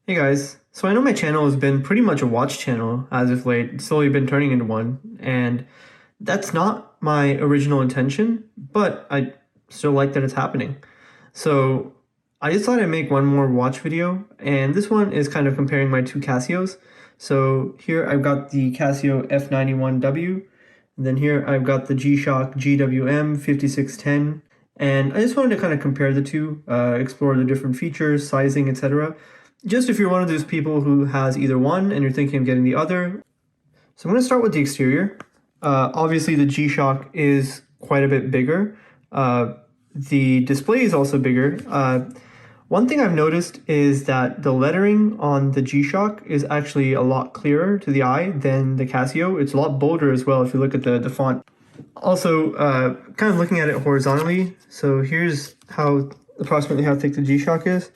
Hey guys, so I know my channel has been pretty much a watch channel as of late. It's slowly been turning into one, and that's not my original intention, but I still like that it's happening. So I just thought I'd make one more watch video, and this one is kind of comparing my two Casios. So here I've got the Casio F-91W, and then here I've got the G-Shock GWM-5610, and I just wanted to kind of compare the two, explore the different features, sizing, etc. Just if you're one of those people who has either one and you're thinking of getting the other. So I'm going to start with the exterior. Obviously the G-Shock is quite a bit bigger. The display is also bigger. One thing I've noticed is that the lettering on the G-Shock is actually a lot clearer to the eye than the Casio. It's a lot bolder as well if you look at the font. Also, kind of looking at it horizontally, so here's approximately how thick the G-Shock is.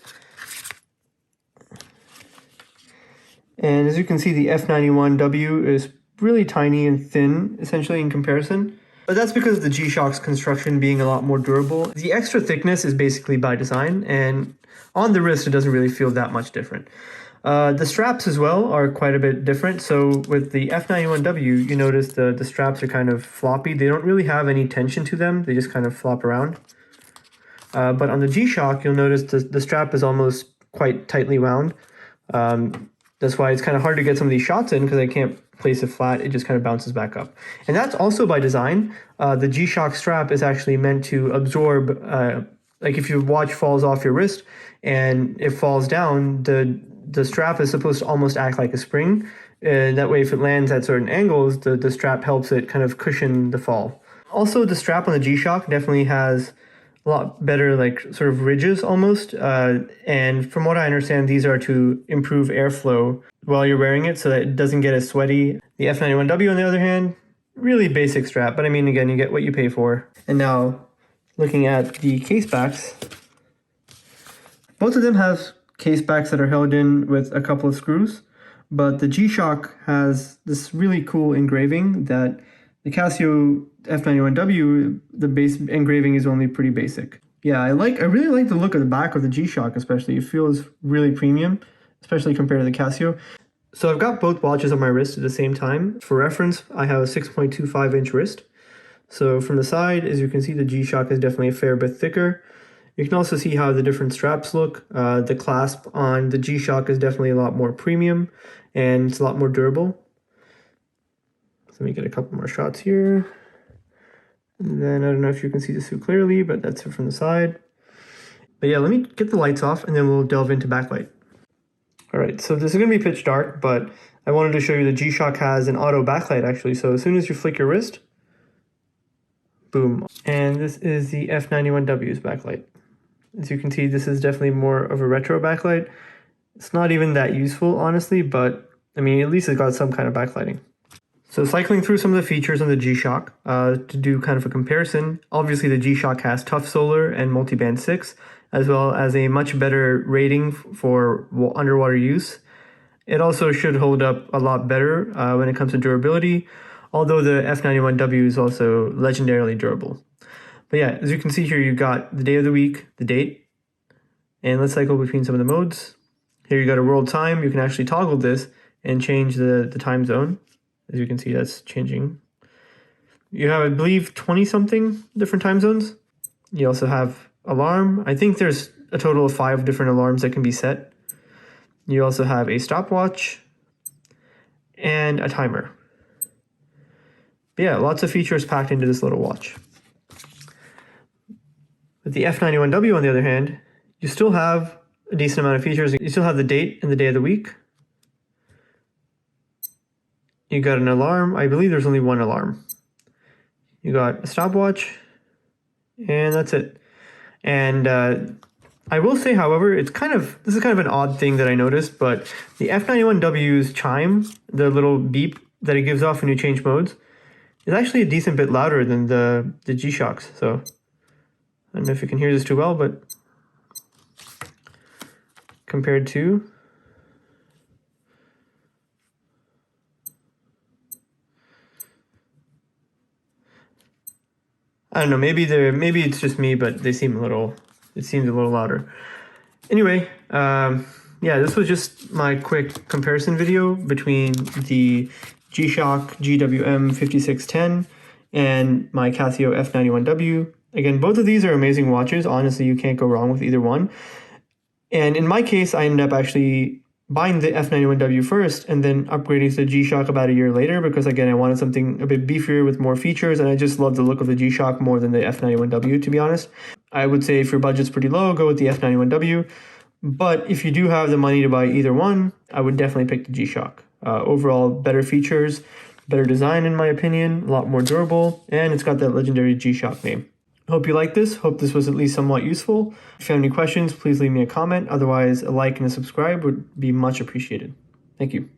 And as you can see, the F-91W is really tiny and thin, essentially, in comparison. But that's because of the G-Shock's construction being a lot more durable. The extra thickness is basically by design, and on the wrist, it doesn't really feel that much different. The straps as well are quite a bit different. So with the F-91W, you notice the straps are kind of floppy. They don't really have any tension to them. They just kind of flop around. But on the G-Shock, you'll notice the strap is almost quite tightly wound. That's why it's kind of hard to get some of these shots in because I can't place it flat. It just kind of bounces back up. And that's also by design. The G-Shock strap is actually meant to absorb, like if your watch falls off your wrist and it falls down, the strap is supposed to almost act like a spring. And that way, if it lands at certain angles, the strap helps it kind of cushion the fall. Also, the strap on the G-Shock definitely has a lot better, like sort of ridges almost. And from what I understand, these are to improve airflow while you're wearing it so that it doesn't get as sweaty. The F-91W, on the other hand, really basic strap, but I mean, again, you get what you pay for. And now, looking at the case backs, both of them have case backs that are held in with a couple of screws, but the G-Shock has this really cool engraving that the Casio F-91W, the base engraving is only pretty basic. Yeah, I really like the look of the back of the G-Shock especially. It feels really premium, especially compared to the Casio. So I've got both watches on my wrist at the same time. For reference, I have a 6.25-inch wrist. So from the side, as you can see, the G-Shock is definitely a fair bit thicker. You can also see how the different straps look. The clasp on the G-Shock is definitely a lot more premium and it's a lot more durable. So let me get a couple more shots here. And then I don't know if you can see this too clearly, but that's it from the side. But yeah, let me get the lights off and then we'll delve into backlight. All right, so this is gonna be pitch dark, but I wanted to show you the G-Shock has an auto backlight actually. So as soon as you flick your wrist, boom. And this is the F-91W's backlight. As you can see, this is definitely more of a retro backlight. It's not even that useful, honestly, but I mean, at least it's got some kind of backlighting. So cycling through some of the features on the G-Shock to do kind of a comparison. Obviously, the G-Shock has tough solar and multiband 6, as well as a much better rating for underwater use. It also should hold up a lot better when it comes to durability, although the F-91W is also legendarily durable. But yeah, as you can see here, you've got the day of the week, the date, and let's cycle between some of the modes. Here you got a world time. You can actually toggle this and change the time zone. As you can see, that's changing. You have, I believe, 20-something different time zones. You also have alarm. I think there's a total of 5 different alarms that can be set. You also have a stopwatch and a timer. But yeah, lots of features packed into this little watch. With the F-91W, on the other hand, you still have a decent amount of features. You still have the date and the day of the week. You got an alarm. I believe there's only one alarm. You got a stopwatch, and that's it. And I will say, however, this is kind of an odd thing that I noticed, but the F-91W's chime, the little beep that it gives off when you change modes, is actually a decent bit louder than the G-Shocks. So I don't know if you can hear this too well, but compared to, I don't know, maybe it's just me, but it seems a little louder. Anyway, yeah, this was just my quick comparison video between the G-Shock GWM-5610 and my Casio F-91W. Again, both of these are amazing watches. Honestly, you can't go wrong with either one. And in my case, I ended up actually buying the F-91W first and then upgrading to the G-Shock about a year later because, again, I wanted something a bit beefier with more features, and I just love the look of the G-Shock more than the F-91W, to be honest. I would say if your budget's pretty low, go with the F-91W. But if you do have the money to buy either one, I would definitely pick the G-Shock. Overall, better features, better design in my opinion, a lot more durable, and it's got that legendary G-Shock name. Hope you liked this. Hope this was at least somewhat useful. If you have any questions, please leave me a comment. Otherwise, a like and a subscribe would be much appreciated. Thank you.